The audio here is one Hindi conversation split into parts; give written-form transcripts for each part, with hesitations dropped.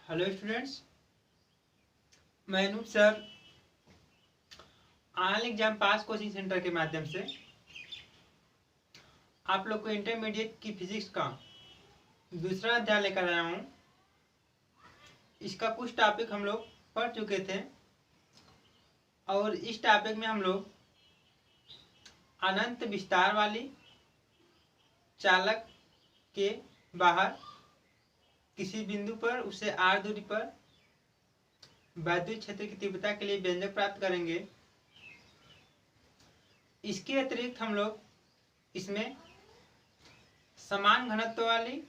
हेलो स्टूडेंट्स, मैं Anoop sir all exam pass coaching centre के माध्यम से आप लोग को इंटरमीडिएट की फिजिक्स का दूसरा अध्याय लेकर आया हूँ। इसका कुछ टॉपिक हम लोग पढ़ चुके थे और इस टॉपिक में हम लोग अनंत विस्तार वाली, चालक के बाहर किसी बिंदु पर उससे r दूरी पर वैद्युत क्षेत्र की तीव्रता के लिए व्यंजक प्राप्त करेंगे। इसके अतिरिक्त हम लोग इसमें समान घनत्व वाली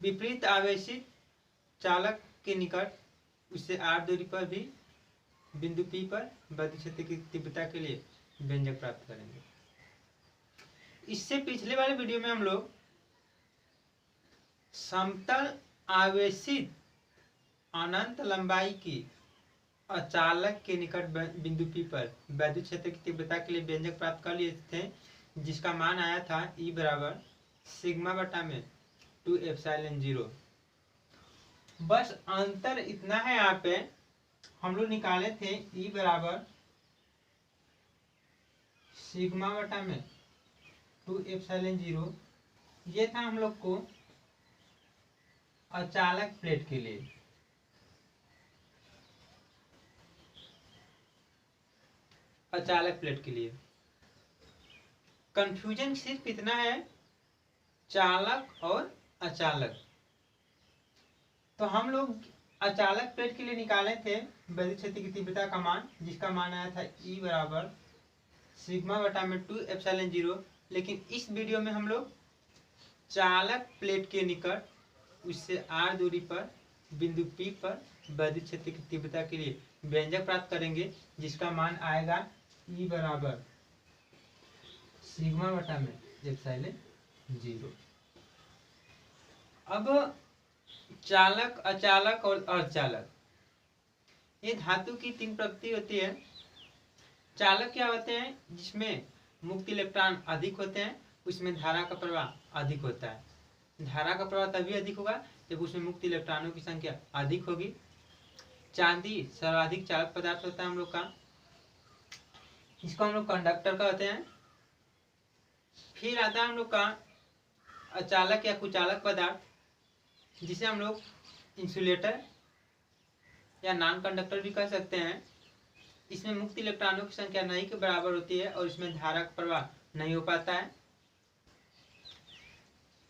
विपरीत आवेशित चालक के निकट उससे r दूरी पर भी बिंदु P पर वैद्युत क्षेत्र की तीव्रता के लिए व्यंजक प्राप्त करेंगे। इससे पिछले वाले वीडियो में हम लोग समतल आवेशित अनंत लंबाई की अचालक के निकट बिंदु P पर वैद्युत क्षेत्र की तीव्रता के लिए व्यंजक प्राप्त कर लिए थे, जिसका मान आया था E बराबर सिग्मा बटा में 2 एप्सिलॉन 0। बस अंतर इतना है, यहाँ पे हम लोग निकाले थे E बराबर सिग्मा बटा में 2 एप्सिलॉन 0। ये था हम लोग को अचालक प्लेट के लिए। अचालक प्लेट के लिए कंफ्यूजन सिर्फ इतना है, चालक और अचालक। तो हम लोग अचालक प्लेट के लिए निकाले थे वैद्युत क्षेत्र की तीव्रता का मान, जिसका मान आया था E बराबर सिग्मा बटा में 2 एप्सिलॉन 0। लेकिन इस वीडियो में हम लोग चालक प्लेट के निकट उससे r दूरी पर बिंदु P पर वैद्युत क्षेत्र की तीव्रता के लिए व्यंजक प्राप्त करेंगे, जिसका मान आएगा E बराबर सिग्मा बटा में एप्सिलॉन 0। अब चालक, अचालक और अर्धचालक, ये धातु की तीन प्रकृति होती है। चालक क्या होते हैं? जिसमें मुक्त इलेक्ट्रॉन अधिक होते हैं, उसमें धारा का प्रवाह अधिक होता है। धारा का प्रवाह तभी अधिक होगा जब उसमें मुक्त इलेक्ट्रॉनों की संख्या अधिक होगी। चांदी सर्वाधिक चालक पदार्थ होता है हम लोग का, इसको हम लोग कंडक्टर कहते हैं। फिर आता है हम लोग का अचालक या कुचालक पदार्थ, जिसे हम लोग इंसुलेटर या नॉन कंडक्टर भी कह सकते हैं। इसमें मुक्त इलेक्ट्रॉनों की संख्या नहीं के बराबर होती है और इसमें धारा का प्रवाह नहीं हो पाता है।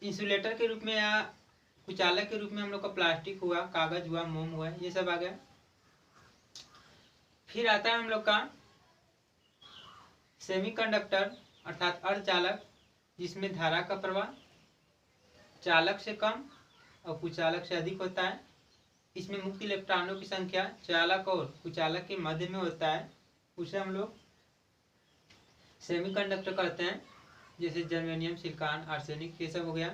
इंसुलेटर के रूप में या कुचालक के रूप में हम लोग का प्लास्टिक हुआ, कागज हुआ, मोम हुआ, ये सब आ गया। फिर आता है हम लोग का सेमीकंडक्टर अर्थात अर्धचालक, जिसमें धारा का प्रवाह चालक से कम और कुचालक से अधिक होता है। इसमें मुक्त इलेक्ट्रॉनों की संख्या चालक और कुचालक के मध्य में होता है, उसे हम लोग सेमीकंडक्टर कहते हैं। जैसे जर्मेनियम, सिलिकॉन, आर्सेनिक, ये सब हो गया।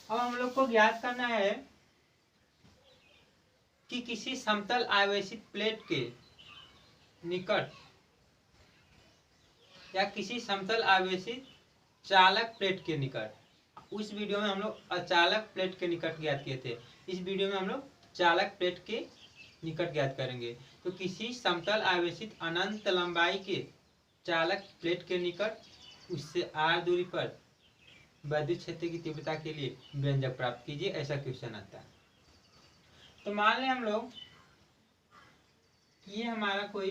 अब हम लोग को ज्ञात करना है कि किसी समतल आवेशित प्लेट के निकट या किसी समतल आवेशित चालक प्लेट के निकट, उस वीडियो में हम लोग अचालक प्लेट के निकट ज्ञात किए थे, इस वीडियो में हम लोग चालक प्लेट के निकट ज्ञात करेंगे। तो किसी समतल आवेशित अनंत लंबाई के चालक प्लेट के निकट उससे r दूरी पर वैद्युत क्षेत्र की तीव्रता के लिए व्यंजक प्राप्त कीजिए, ऐसा क्वेश्चन आता है। तो मान लें हम लोग ये हमारा कोई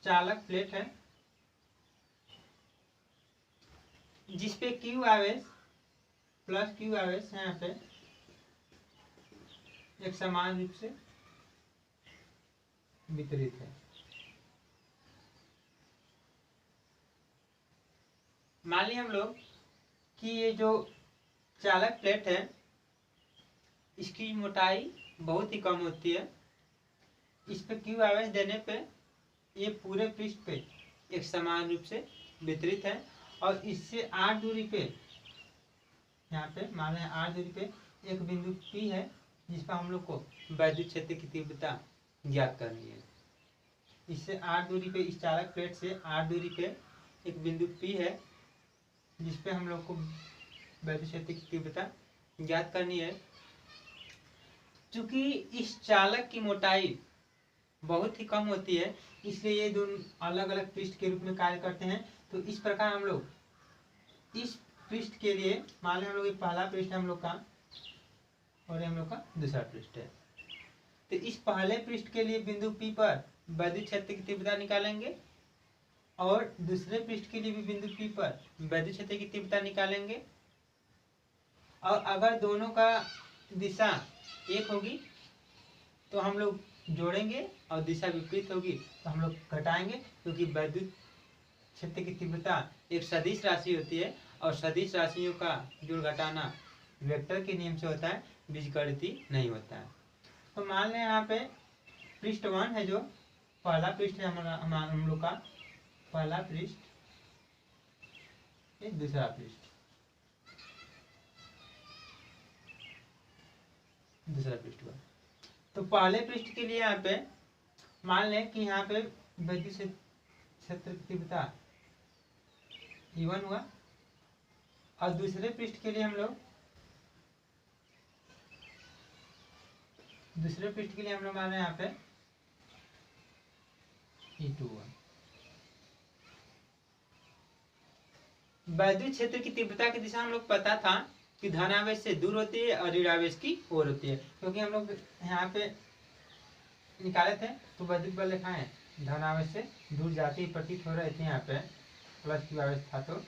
चालक प्लेट है, जिसपे Q आवेश प्लस Q आवेश है, यहाँ पे एक समान रूप से वितरित है। मान लिया हम लोग कि ये जो चालक प्लेट है, इसकी मोटाई बहुत ही कम होती है। इस पे Q आवेश देने पे ये पूरे पृष्ठ पे एक समान रूप से वितरित है और इससे r दूरी पे, यहाँ पे मान लें r दूरी पे एक बिंदु P है, जिस पर हम लोग को वैद्युत क्षेत्र की तीव्रता ज्ञात करनी है। इससे r दूरी पे, इस चालक प्लेट से r दूरी पे एक बिंदु P है जिसपे हम लोग को वैद्युत क्षेत्र की तीव्रता ज्ञात करनी है। चूंकि इस चालक की मोटाई बहुत ही कम होती है, इसलिए ये दोनों अलग अलग पृष्ठ के रूप में कार्य करते हैं। तो इस प्रकार हम लोग इस पृष्ठ के लिए मान लें हम लोग ये पहला पृष्ठ है हम लोग का और हम लोग का दूसरा पृष्ठ है। तो इस पहले पृष्ठ के लिए बिंदु P पर वैद्युत क्षेत्र की तीव्रता निकालेंगे और दूसरे पृष्ठ के लिए भी बिंदु P पर वैद्युत क्षेत्र की तीव्रता निकालेंगे। और अगर दोनों का दिशा एक होगी तो हम लोग जोड़ेंगे और दिशा विपरीत होगी तो हम लोग घटाएंगे, क्योंकि वैद्युत क्षेत्र की तीव्रता एक सदिश राशि होती है और सदिश राशियों का जोड़ घटाना वेक्टर के नियम से होता है, बीजगणितीय नहीं होता है। तो मान लें यहाँ पे पृष्ठ 1 है, जो पहला पृष्ठ है हम लोग का पहला पृष्ठ, ये दूसरा पृष्ठ, दूसरा पृष्ठ हुआ। तो पहले पृष्ठ के लिए यहाँ पे मान लें कि यहाँ पे वैद्युत क्षेत्र की तीव्रता E1 हुआ और दूसरे पृष्ठ के लिए हम लोग मान रहे हैं यहाँ पे E2 हुआ। वैद्युत क्षेत्र की तीव्रता की दिशा हम लोग पता था कि धनावेश से दूर होती है और ऋणावेश की ओर होती है, क्योंकि हम लोग यहाँ पे निकाले थे। तो वैद्युत बल लिखा है धनावेश से दूर जाती प्रतीत हो रही थी, यहाँ पे प्लस की आवेश था, तो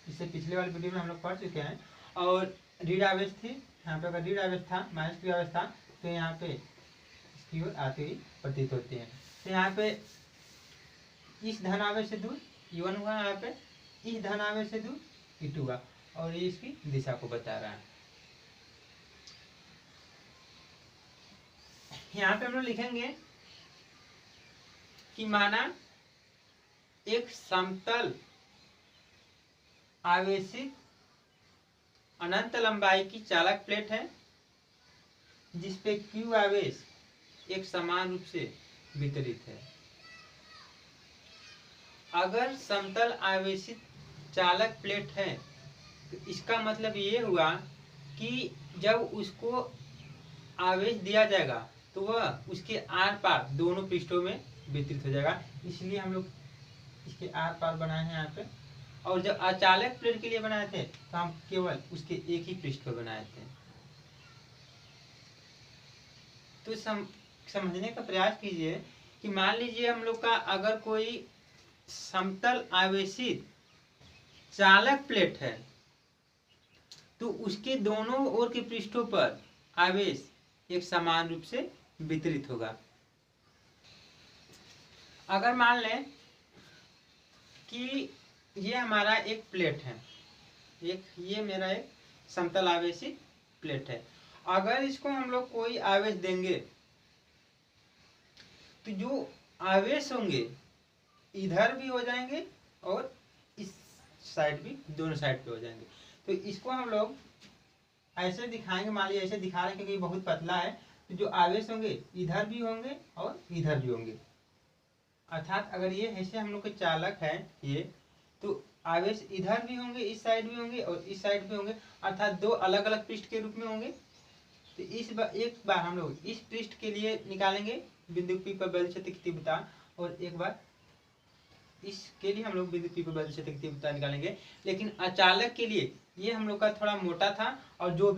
इससे पिछले वाले वीडियो में हम लोग पढ़ चुके हैं। और ऋण आवेश थी, यहाँ पे अगर ऋण आवेश था माइनस की आवेश था तो यहाँ पे इसकी ओर आती हुई प्रतीत होती है। तो यहाँ पे इस धनावेश से दूर E1 हुआ, यहाँ पे इस धनावेश से दूर E2 हुआ और ये इसकी दिशा को बता रहा है। यहाँ पे हम लोग लिखेंगे कि माना एक समतल आवेशित अनंत लंबाई की चालक प्लेट है जिसपे Q आवेश एक समान रूप से वितरित है। अगर समतल आवेशित चालक प्लेट है तो इसका मतलब ये हुआ कि जब उसको आवेश दिया जाएगा तो वह उसके आर पार दोनों पृष्ठों में वितरित हो जाएगा, इसलिए हम लोग इसके आर पार बनाए हैं यहाँ पे। और जब अचालक प्लेट के लिए बनाए थे तो हम केवल उसके एक ही पृष्ठ पर बनाए थे। तो समझने का प्रयास कीजिए कि मान लीजिए हम लोग का अगर कोई समतल आवेशित चालक प्लेट है तो उसके दोनों ओर के पृष्ठों पर आवेश एक समान रूप से वितरित होगा। अगर मान लें कि ये हमारा एक प्लेट है, ये मेरा एक समतल आवेशित प्लेट है। अगर इसको हम लोग कोई आवेश देंगे तो जो आवेश होंगे इधर भी हो जाएंगे और इस साइड भी, दोनों साइड पे हो जाएंगे। तो इसको हम लोग ऐसे दिखाएंगे, मान लीजिए ऐसे दिखा रहे हैं क्योंकि बहुत पतला है। तो जो आवेश होंगे इधर भी होंगे और इधर भी होंगे, अर्थात अगर ये ऐसे हम लोग के चालक है ये, तो आवेश इधर भी होंगे, इस साइड भी होंगे और इस साइड भी होंगे, अर्थात दो अलग अलग पृष्ठ के रूप में होंगे। तो एक बार हम लोग इस पृष्ठ के लिए निकालेंगे बिंदु P पर वैद्युत क्षेत्र की तीव्रता और एक बार इसके लिए हम लोग बिंदु P पर वैद्युत क्षेत्र की तीव्रता निकालेंगे। लेकिन अचालक के लिए ये हम लोग का थोड़ा मोटा था और जो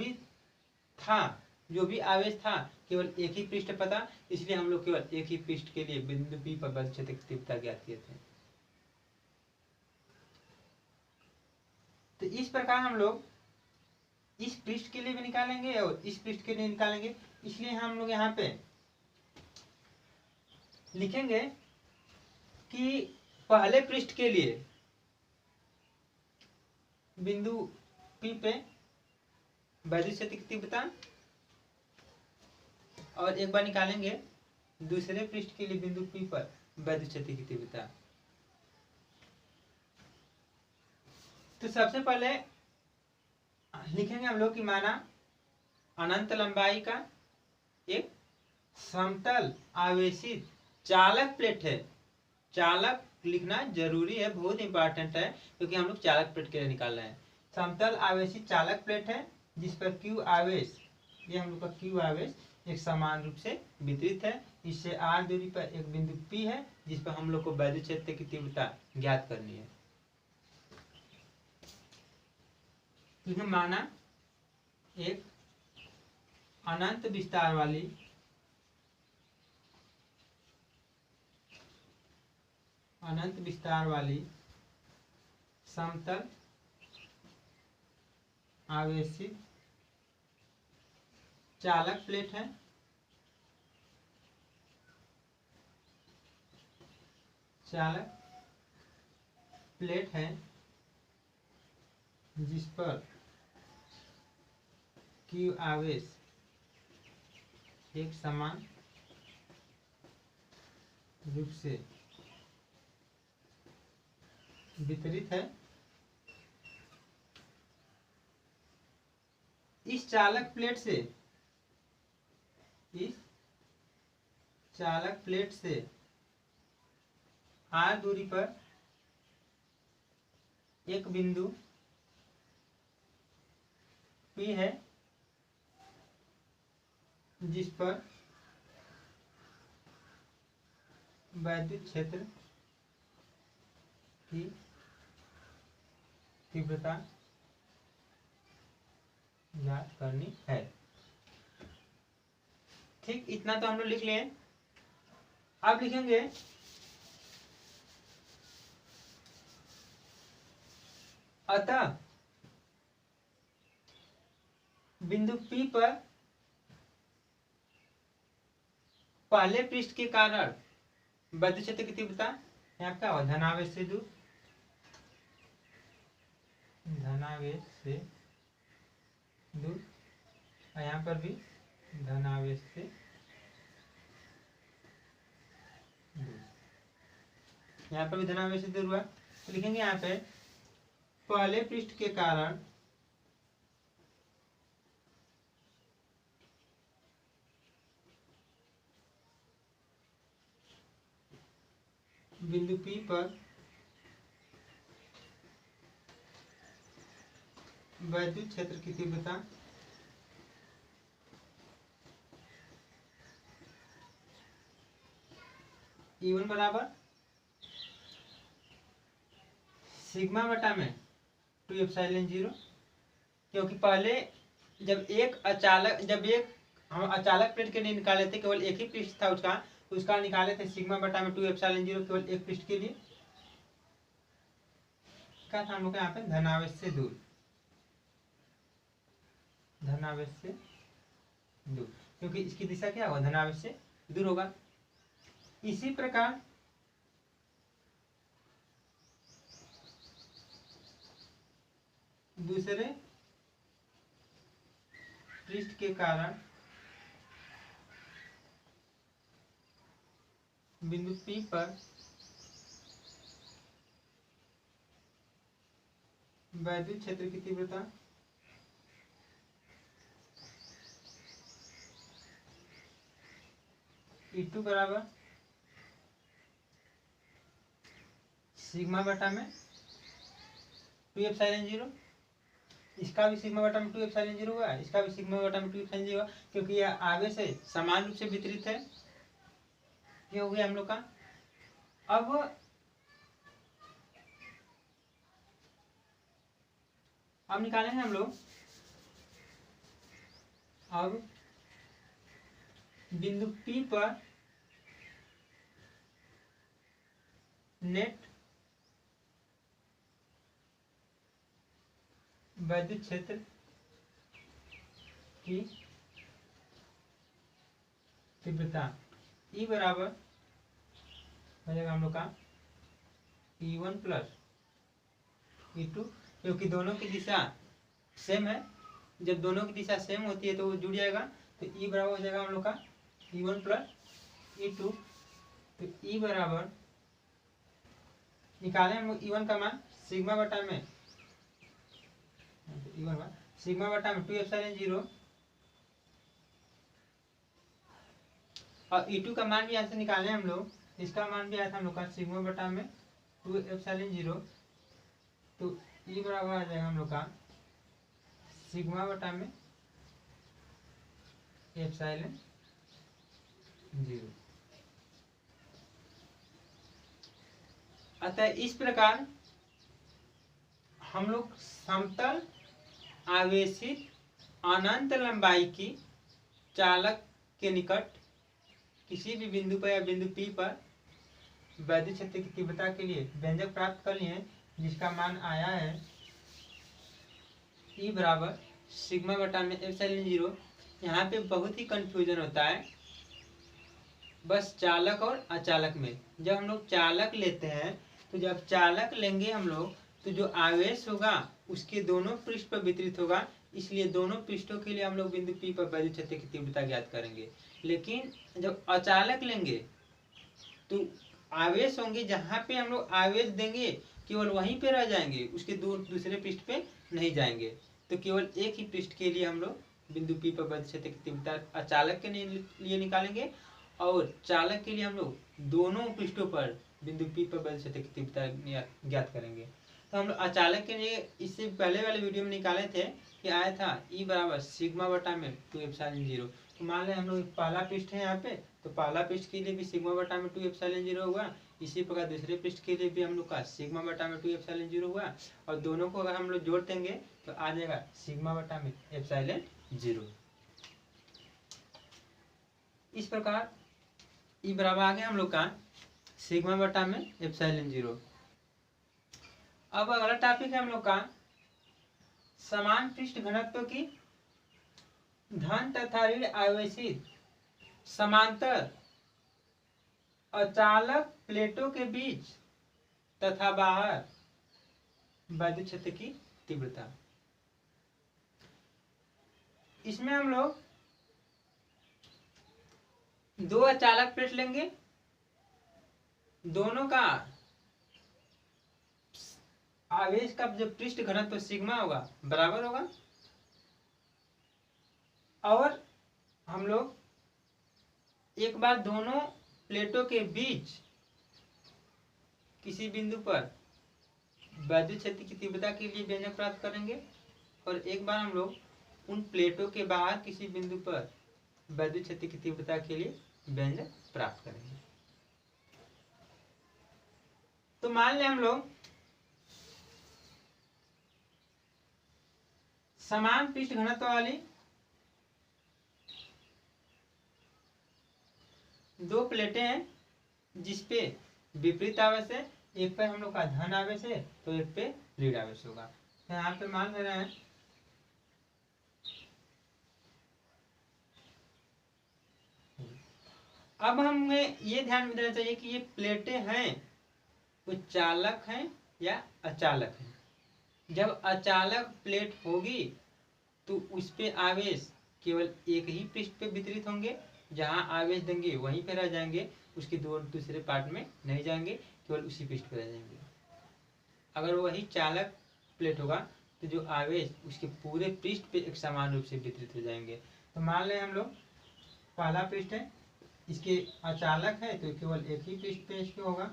भी आवेश था केवल एक ही पृष्ठ पर था, इसलिए हम लोग केवल एक ही पृष्ठ के लिए बिंदु P पर वैद्युत क्षेत्र की तीव्रता ज्ञात किए थे। तो इस प्रकार हम लोग इस पृष्ठ के लिए भी निकालेंगे और इस पृष्ठ के लिए निकालेंगे। इसलिए हम लोग यहाँ पे लिखेंगे कि पहले पृष्ठ के लिए बिंदु P पे वैद्युत क्षेत्र की तीव्रता और एक बार निकालेंगे दूसरे पृष्ठ के लिए बिंदु P पर वैद्युत क्षेत्र की तीव्रता। तो सबसे पहले लिखेंगे हम लोग कि माना अनंत लंबाई का एक समतल आवेशित चालक प्लेट है चालक लिखना जरूरी है, बहुत इंपॉर्टेंट है, क्योंकि हम लोग चालक प्लेट के लिए निकाल रहे हैं। समतल आवेशी चालक प्लेट है जिस पर क्यू आवेश, ये हम लोग का क्यू आवेश एक समान रूप से वितरित है। इससे आर दूरी पर एक बिंदु P है जिस पर हम लोग को वैद्युत क्षेत्र की तीव्रता ज्ञात करनी है। क्योंकि माना एक अनंत विस्तार वाली समतल आवेशित चालक प्लेट है। जिस पर Q आवेश एक समान रूप से वितरित है। इस चालक प्लेट से r दूरी पर एक बिंदु P है जिस पर वैद्युत क्षेत्र की तीव्रता ज्ञात करनी है। ठीक, इतना तो हम लोग लिख लिए। अब लिखेंगे अतः बिंदु P पर पहले पृष्ठ के कारण वैद्युत क्षेत्र की तीव्रता यहाँ क्या हुआ, धनावेश से दूर, और यहाँ पर भी धनावेश से दूर, यहाँ पर भी धनावेश से दूर हुआ। तो लिखेंगे यहाँ पे पहले पृष्ठ के कारण बिंदु P पर वैद्युत क्षेत्र की तीव्रता E1 बराबर सिग्मा बटा में 2ε0, क्योंकि पहले जब हम अचालक प्लेट के लिए निकाले थे, केवल एक ही पृष्ठ था उसका निकाले थे सिग्मा बटा में 2ε0 केवल एक पृष्ठ के लिए। क्या था हम लोग यहाँ पे, धनावेश से दूर, क्योंकि इसकी दिशा क्या होगा, धनावेश से दूर होगा। इसी प्रकार दूसरे पृष्ठ के कारण बिंदु P पर वैद्युत क्षेत्र की तीव्रता E2 बराबर सिग्मा बटा में 2ε0, इसका भी सिग्मा बटा में 2ε0 हुआ, इसका भी सिग्मा बटा में 2ε0 हुआ, क्योंकि यह आवेश से समान रूप से वितरित है। ये हो गया हम लोग का। अब निकालेंगे हम लोग अब बिंदु P पर नेट वैद्युत क्षेत्र की तीव्रता E बराबर हो जाएगा हम लोग का E1 प्लस E2, क्योंकि दोनों की दिशा सेम है। जब दोनों की दिशा सेम होती है तो वो जुड़ जाएगा, तो E बराबर हो जाएगा हम लोग का E1 प्लस E2। तो E बराबर निकालें हम लोग E1 का मान सिग्मा बटा में सिग्मा बटा में 2ε0, और E2 का मान भी यहाँ से निकाले हम लोग इसका मान भी आया था हम लोग का सिग्मा बटा में 2ε0। तो ई बराबर आ जाएगा हम लोग का सिग्मा बटा में ε0। अतः इस प्रकार हम लोग समतल आवेशित अनंत लंबाई की चालक के निकट किसी भी बिंदु पर या बिंदु P पर वैद्युत क्षेत्र की तीव्रता के लिए व्यंजक प्राप्त कर लिए, जिसका मान आया है E बराबर सिग्मा बटा में ε0। यहाँ पे बहुत ही कंफ्यूजन होता है बस चालक और अचालक में। जब हम लोग चालक लेते हैं तो जब चालक लेंगे हम लोग तो जो आवेश होगा उसके दोनों पृष्ठ पर वितरित होगा, इसलिए दोनों पृष्ठों के लिए हम लोग बिंदु P पर वैद्युत क्षेत्र की तीव्रता ज्ञात करेंगे। लेकिन जब अचालक लेंगे तो आवेश होंगे, जहाँ पे हम लोग आवेश देंगे केवल वहीं पे रह जाएंगे, उसके दूसरे पृष्ठ पे नहीं जाएंगे। तो केवल एक ही पृष्ठ के लिए हम लोग बिंदु P पर वैद्युत क्षेत्र की तीव्रता अचालक के लिए निकालेंगे और चालक के लिए हम लोग दोनों पृष्ठों पर बिंदु P पर वैद्युत क्षेत्र की तीव्रता ज्ञात करेंगे। तो हम लोग अचालक के लिए इससे पहले वाले वीडियो में निकाले थे कि आया था E बराबर सिग्मा बटा में 2ε0। तो मान लें हम लोग पहला पृष्ठ है यहाँ पे, तो पहला पृष्ठ के लिए भी सिग्मा बटा में 2ε0 हुआ। इसी प्रकार दूसरे पृष्ठ के लिए भी हम लोग का सिग्मा बटा में 2ε0 हुआ, और दोनों को अगर हम लोग जोड़ देंगे तो आ जाएगा सिग्मा बटा में ε0। इस प्रकार ई बराबर आ गया हम लोग का सिग्मा बटा में ε0। अब अगला टॉपिक है हम लोग का समान पृष्ठ घनत्व की धन तथा ऋण आवेशित समांतर अचालक प्लेटों के बीच तथा बाहर वैद्युत क्षेत्र की तीव्रता। इसमें हम लोग दो अचालक प्लेट लेंगे, दोनों का आवेश का जो पृष्ठ घनत्व सिग्मा होगा बराबर होगा, और हम लोग एक बार दोनों प्लेटों के बीच किसी बिंदु पर वैद्युत क्षेत्र की तीव्रता के लिए व्यंजक प्राप्त करेंगे, और एक बार हम लोग उन प्लेटों के बाहर किसी बिंदु पर वैद्युत क्षेत्र की तीव्रता के लिए व्यंजक प्राप्त करेंगे। तो मान लें हम लोग समान पृष्ठ घनत्व वाली दो प्लेटें हैं, जिसपे विपरीत आवेश है। एक पे हम लोग का धन आवेश है तो एक पे ऋण आवेश होगा। तो यहाँ पे मान ले रहे हैं अब हमें ये ध्यान में देना चाहिए कि ये प्लेटें हैं वो चालक हैं या अचालक हैं। जब अचालक प्लेट होगी तो उस पे आवेश केवल एक ही पृष्ठ पे वितरित होंगे, जहां आवेश देंगे वहीं पे रह जाएंगे, उसके दूसरे पार्ट में नहीं जाएंगे, केवल उसी पृष्ठ पे रह जाएंगे। अगर वही चालक प्लेट होगा तो जो आवेश उसके पूरे पृष्ठ पे एक समान रूप से वितरित हो जाएंगे। तो मान लें हम लोग पहला पृष्ठ है, इसके अचालक है तो केवल एक ही पृष्ठ पे इसके होगा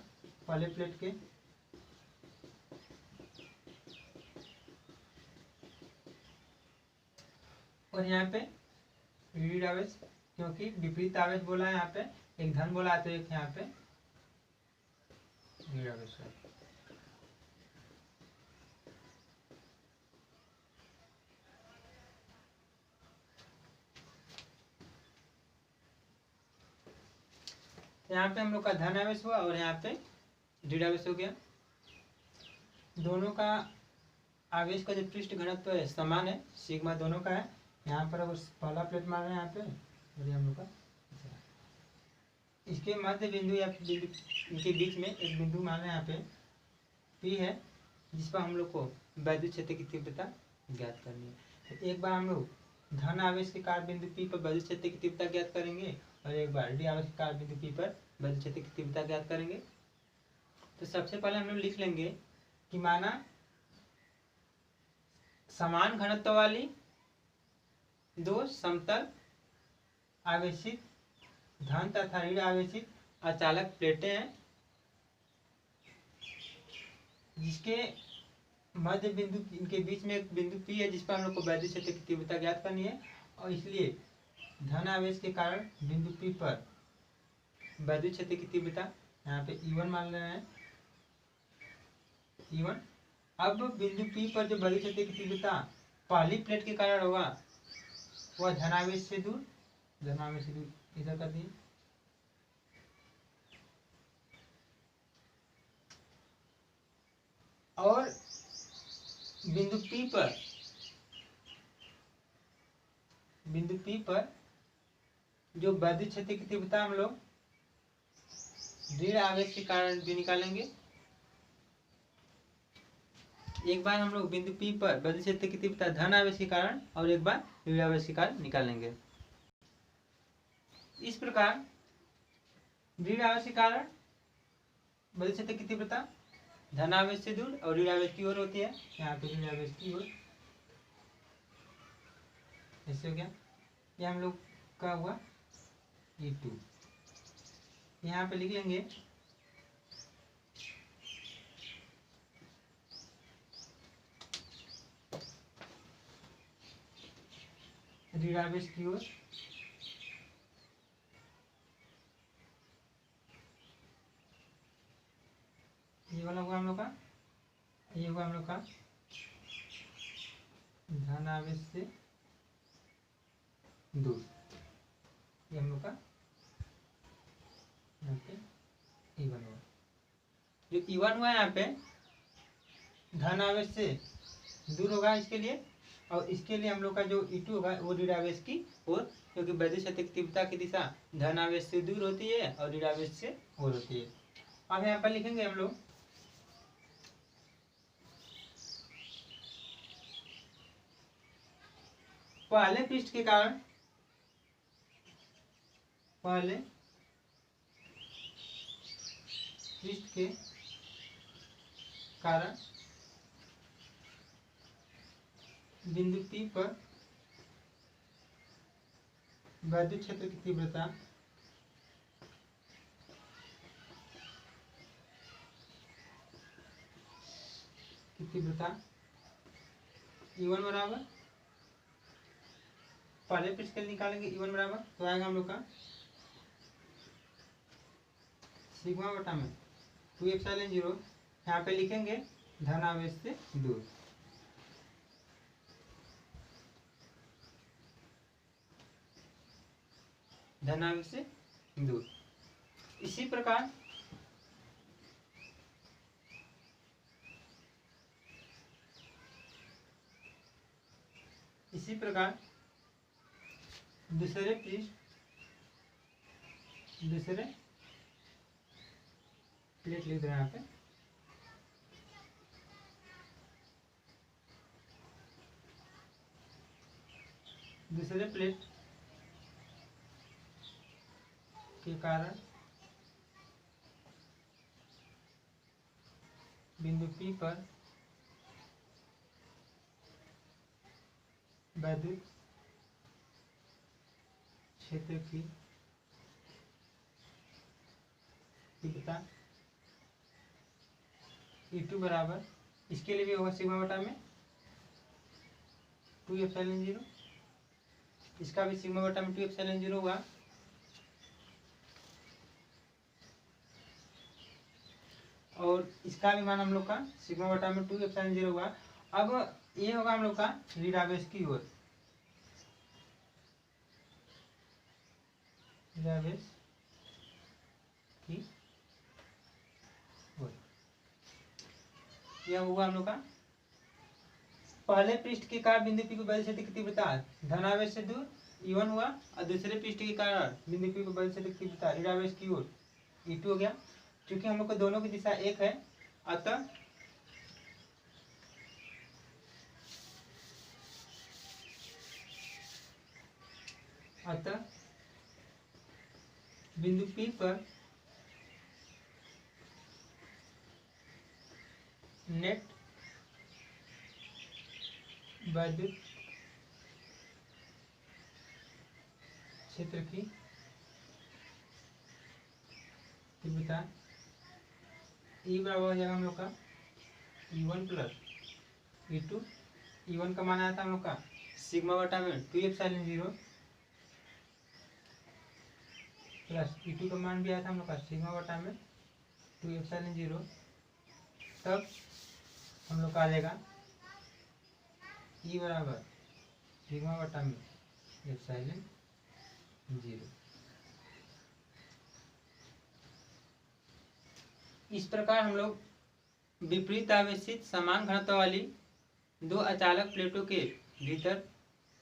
पहले प्लेट के, और यहाँ पे ऋण आवेश, क्योंकि विपरीत आवेश बोला है यहाँ पे, एक धन बोला है तो एक यहाँ पे ऋण आवेश है। यहाँ पे हम लोग का धन आवेश हुआ और यहाँ पे ऋण आवेश हो गया। दोनों का आवेश का जो पृष्ठ घनत्व है समान है, सिग्मा दोनों का है। यहाँ पर अगर पहला प्लेट मार रहे हैं यहाँ पे, और हम लोग का इसके मध्य बिंदु या बिंदु इनके बीच में एक बिंदु मान रहे हैं यहाँ पे P है, जिस पर हम लोग को वैद्युत क्षेत्र की तीव्रता ज्ञात करनी है। तो एक बार हम लोग धन आवेश के कार बिंदु P पर वैद्युत क्षेत्र की तीव्रता ज्ञात करेंगे, और एक बार ऋण आवेश के कार बिंदु P पर वैद्युत क्षेत्र की तीव्रता ज्ञात करेंगे। तो सबसे पहले हम लोग लिख लेंगे कि माना समान घनत्व वाली दो समतल आवेशित धन तथा ऋण आवेशित अचालक प्लेटें हैं जिसके मध्य बिंदु, इनके बीच में एक बिंदु P है जिस पर हम लोग को वैद्युत क्षेत्र की तीव्रता ज्ञात करनी है, और इसलिए धन आवेश के कारण बिंदु P पर वैद्युत क्षेत्र की तीव्रता यहाँ पे E1 मान रहे हैं, E1। अब बिंदु P पर जो वैद्युत क्षेत्र की तीव्रता पहली प्लेट के कारण होगा वह धनावेश से दूर, धनावेश से दूर इधर कर दिए, और बिंदु P पर जो वैद्युत क्षेत्र की तीव्रता हम लोग ऋण आवेश के कारण भी निकालेंगे। एक बार हम लोग बिंदु P पर वैद्युत क्षेत्र की तीव्रता धन आवेश के कारण और एक बार ऋण आवेश के कारण निकालेंगे। इस प्रकार ऋण आवेश के कारण वैद्युत क्षेत्र की तीव्रता धन आवेश से दूर और ऋण आवेश की ओर होती है, यहाँ पे ऋण आवेश की ओर, ऐसे हो गया। ये हम लोग का हुआ E2। यहाँ पे लिख लेंगे ऋण आवेश की ओर ये वाला हुआ हम लोग का, ये हुआ हम लोग का धन आवेश से दूर, ये हम लोग का यहाँ पे E1 हुआ। जो E1 हुआ यहाँ पे धन आवेश से दूर होगा इसके लिए, और इसके लिए हम लोग का जो E2 होगा वो ऋण आवेश की ओर, क्योंकि वैद्युत क्षेत्र की तीव्रता की दिशा धन आवेश से दूर होती है और ऋण आवेश से ओर होती है। अब यहाँ पर लिखेंगे हम लोग पहले पृष्ठ के कारण, पहले पृष्ठ के कारण बिंदु P पर वैद्युत क्षेत्र की तीव्रता E1 बराबर, पहले पृष्ठ के लिए निकालेंगे E1 बराबर, तो आएगा हम लोग का सिग्मा बटा में 2 एप्सिलॉन 0, यहाँ पे लिखेंगे धन आवेश से दूर। धन आवेश से दूर। इसी प्रकार दूसरे प्लेट लिख रहे हैं यहाँ पे, दूसरे प्लेट के कारण बिंदु P पर वैद्युत क्षेत्र की तीव्रता E2 बराबर, इसके लिए भी होगा सिग्मा बटा में 2 एप्सिलॉन 0, इसका भी सिग्मा बटा में 2 एप्सिलॉन 0 हुआ। और इसका भी मान हम लोग का सिग्मा बटा में 2 एप्सिलॉन 0 हुआ। अब ये होगा हम लोग का ऋण आवेश की ओर, ऋण आवेश की ओर, यह हुआ हम लोग का पहले पृष्ठ के कारण बिंदु P पर वैद्युत क्षेत्र की तीव्रता धनावेश से दूर E1 हुआ, और दूसरे पृष्ठ के कारण बिंदु P पर वैद्युत क्षेत्र की तीव्रता ऋण आवेश की ओर E2 हो गया। क्योंकि हम लोग को दोनों की दिशा एक है, अतः बिंदु P पर नेट वैद्युत क्षेत्र की तीव्रता ई बराबर हो जाएगा हम लोग का E1 प्लस E2। E1 का मान आया था हम लोग का सिग्मा बटा में 2ε0 प्लस E2 का मान भी आया था हम लोग का सिग्मा बटा में 2ε0। तब हम लोग का आ जाएगा E बराबर सिग्मा बटा में ε0। इस प्रकार हम लोग विपरीत आवेशित समान घनत्व वाली दो अचालक प्लेटों के भीतर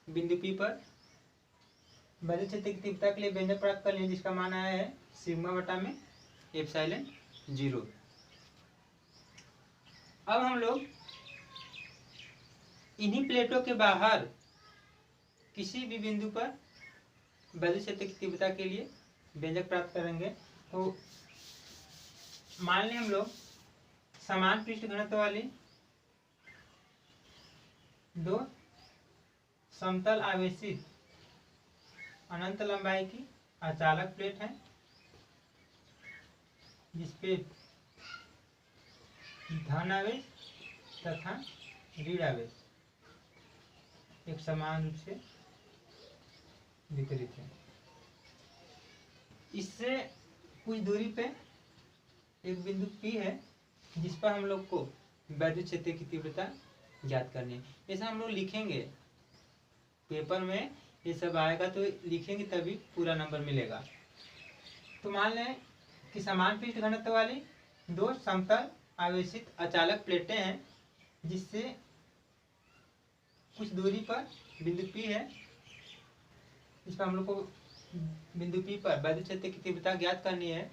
बिंदु P पर वैद्युत क्षेत्र की तीव्रता के लिए व्यंजक प्राप्त कर लिए, जिसका मान आया है सिग्मा बटा में ε0। अब हम लोग इन्हीं प्लेटों के बाहर किसी भी बिंदु पर वैद्युत क्षेत्र की तीव्रता के लिए व्यंजक प्राप्त करेंगे। तो मान लें हम लोग समान पृष्ठ घनत्व वाली दो समतल आवेशित अनंत लंबाई की अचालक प्लेट है, जिसपे धन आवेश तथा ऋण आवेश एक समान रूप से वितरित है। इससे कुछ दूरी पे एक बिंदु P है, जिस पर हम लोग को वैद्युत क्षेत्र की तीव्रता ज्ञात करनी है। ऐसा हम लोग लिखेंगे, पेपर में ये सब आएगा तो लिखेंगे तभी पूरा नंबर मिलेगा। तो मान लें कि समान पृष्ठ घनत्व वाली दो समतल आवेशित अचालक प्लेटें हैं, जिससे कुछ दूरी पर बिंदु P है, इस पर हम लोग को बिंदु P पर वैद्युत क्षेत्र की तीव्रता ज्ञात करनी है।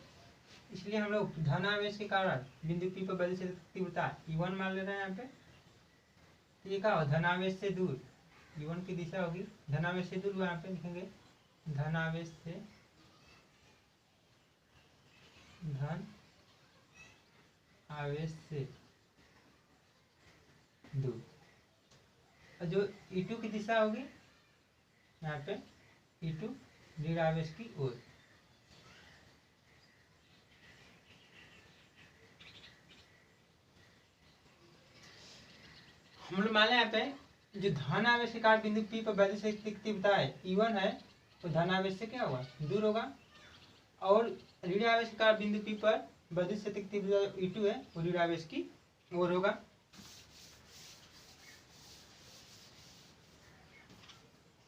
इसलिए हम लोग धन आवेश के कारण बिंदु P पर वैद्युत क्षेत्र की तीव्रता E1 मान ले रहे हैं यहाँ पे। ये क्या हो, धनावेश से दूर E1 की दिशा होगी, धनावेश से दूर यहाँ पे लिखेंगे धनावेश से धन आवेश से दूर। और जो E2 की दिशा होगी यहाँ पे E2 ऋण आवेश की ओर। हम लोग मान लें यहाँ पे जो धन आवेश के कारण बिंदु P पर वैद्युत क्षेत्र की तीव्रता है E1 है, तो धन आवेश से क्या होगा, दूर होगा। और ऋण आवेश के कारण बिंदु P पर वैद्युत क्षेत्र की तीव्रता E2 है, वो ऋण आवेश की ओर होगा।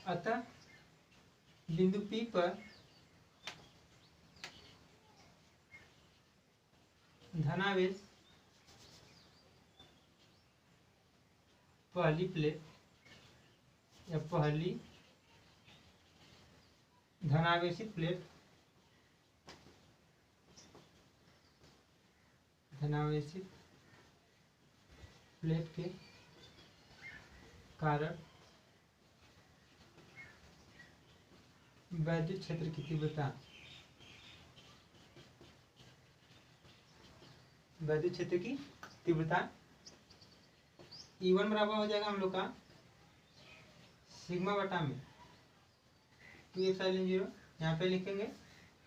अतः बिंदु P पर धनावेश पहली प्लेट या पहली धनावेशित प्लेट के कारण वैद्युत क्षेत्र की तीव्रता E1 बराबर हो जाएगा हम लोग का सिग्मा बटा में 2ε0। यहाँ पे लिखेंगे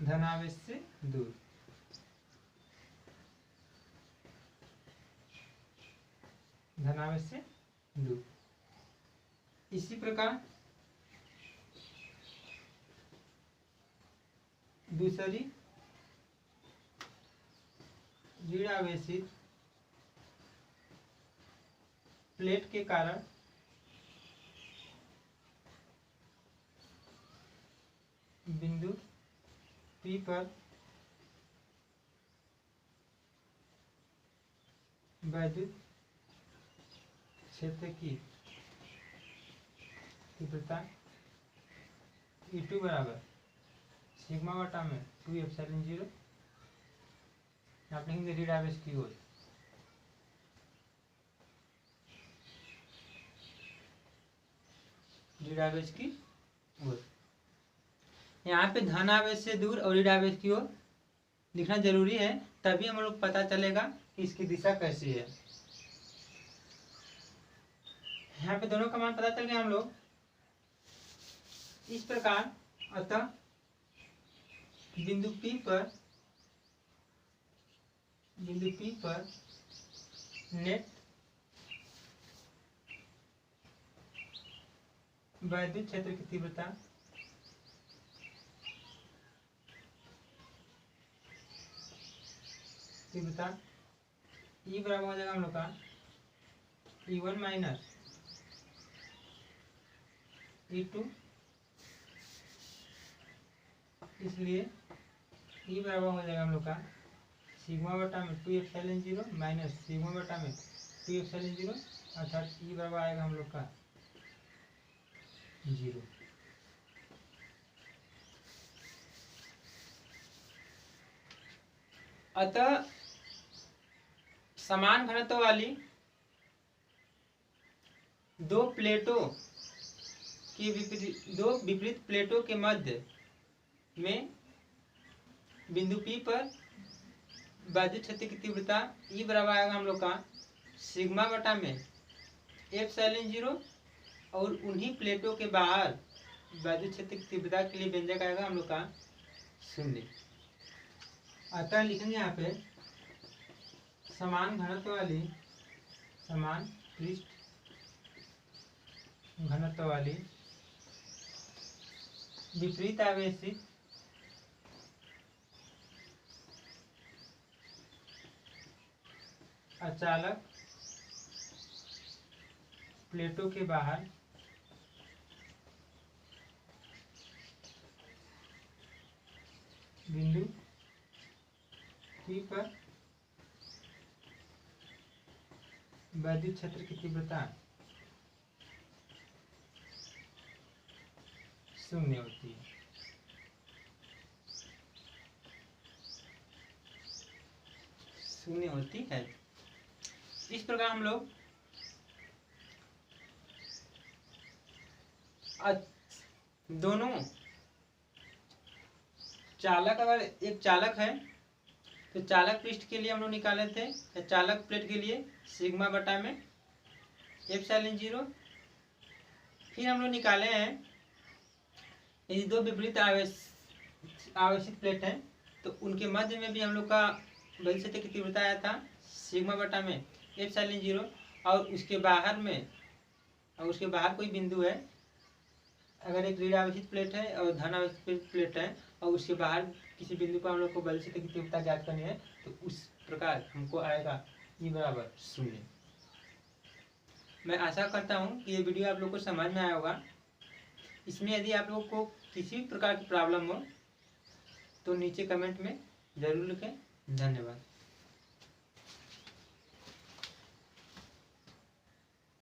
धनावेश से दूर। धनावेश से दूर। इसी प्रकार दूसरी ऋण आवेशित प्लेट के कारण बिंदु P पर वैद्युत क्षेत्र की तीव्रता E2 बराबर सिग्मा बटा में 2ε0। आप लिखेंगे ऋण आवेश की ओर। ऋण आवेश की ओर यहाँ पे धन आवेश से दूर और ऋण आवेश की ओर लिखना जरूरी है, तभी हम लोग पता चलेगा कि इसकी दिशा कैसी है। यहाँ पे दोनों का मान पता चल गया हम लोग इस प्रकार। अतः बिंदु P पर बिंदु P पर नेट वैद्युत क्षेत्र की तीव्रता E बराबर हो जाएगा हम लोग का E1 माइनस E2, इसलिए E बराबर हो जाएगा हम लोग का सिग्मा बटा में 2 एप्सिलॉन 0 माइनस सिग्मा बटा में 2 एप्सिलॉन 0, अर्थात E बराबर आएगा हम लोग का 0। अतः समान घनत्व वाली दो विपरीत प्लेटों के मध्य में बिंदु P पर वैद्युत क्षेत्र की तीव्रता E बराबर आएगा हम लोग का सिग्मा बटा में एप्सिलॉन 0, और उन्हीं प्लेटों के बाहर वैद्युत क्षेत्र की तीव्रता के लिए व्यंजक आएगा हम लोग का 0। अतः लिखेंगे यहाँ पे समान पृष्ठ घनत्व वाली विपरीत आवेशित अचालक प्लेटों के बाहर बिंदु P पर वैद्युत क्षेत्र की तीव्रता 0 होती है। इस प्रकार हम लोग दोनों चालक, अगर एक चालक है तो चालक पृष्ठ के लिए हम लोग निकाले थे, चालक प्लेट के लिए सिग्मा बटा में एप्सिलॉन 0। फिर हम लोग निकाले हैं यदि दो विपरीत आवेशित प्लेट हैं तो उनके मध्य में भी हम लोग का वैद्युत क्षेत्र की तीव्रता आया था सिग्मा बटा में एप्सिलॉन 0, और उसके बाहर कोई बिंदु है, अगर एक ऋण आवेशित प्लेट है और धन आवेशित प्लेट है और उसके बाहर किसी बिंदु पर हम लोग को वैद्युत क्षेत्र की तीव्रता ज्ञात करनी है, तो उस प्रकार हमको आएगा E बराबर 0। मैं आशा करता हूँ कि ये वीडियो आप लोग को समझ में आया होगा। इसमें यदि आप लोग को किसी भी प्रकार की प्रॉब्लम हो तो नीचे कमेंट में जरूर लिखें। धन्यवाद।